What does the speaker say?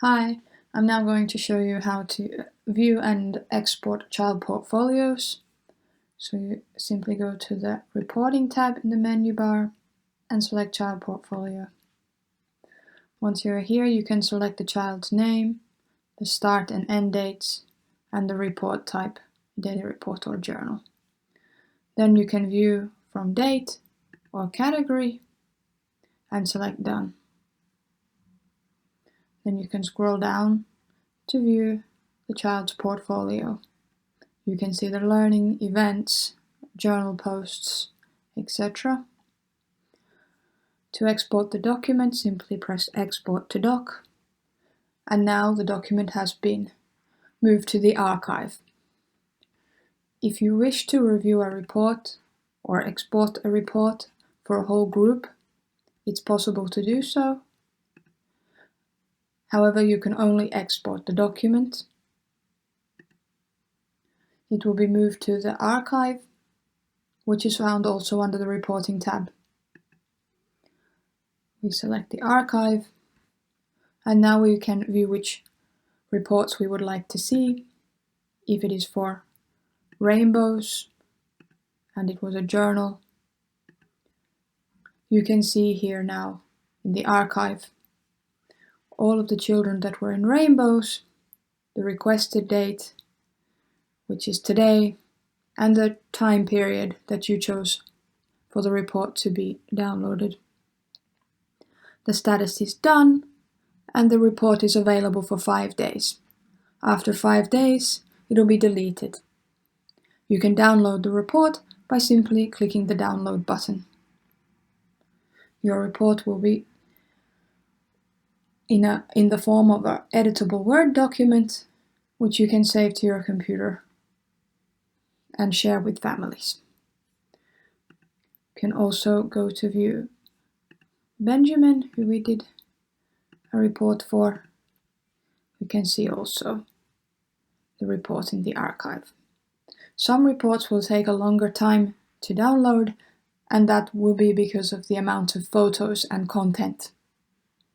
Hi, I'm now going to show you how to view and export child portfolios. So you simply go to the Reporting tab in the menu bar and select Child Portfolio. Once you're here, you can select the child's name, the start and end dates, and the report type, daily report or journal. Then you can view from date or category and select Done. Then you can scroll down to view the child's portfolio. You can see the learning, events, journal posts, etc. To export the document, simply press Export to Doc. And now the document has been moved to the archive. If you wish to review a report or export a report for a whole group, it's possible to do so. However, you can only export the document. It will be moved to the archive, which is found also under the Reporting tab. We select the archive, and now we can view which reports we would like to see. If it is for rainbows and it was a journal, you can see here now in the archive all of the children that were in rainbows, the requested date, which is today, and the time period that you chose for the report to be downloaded. The status is done, and the report is available for 5 days. After 5 days, it will be deleted. You can download the report by simply clicking the download button. Your report will be in the form of an editable Word document, which you can save to your computer and share with families. You can also go to view Benjamin, who we did a report for. You can see also the report in the archive. Some reports will take a longer time to download, and that will be because of the amount of photos and content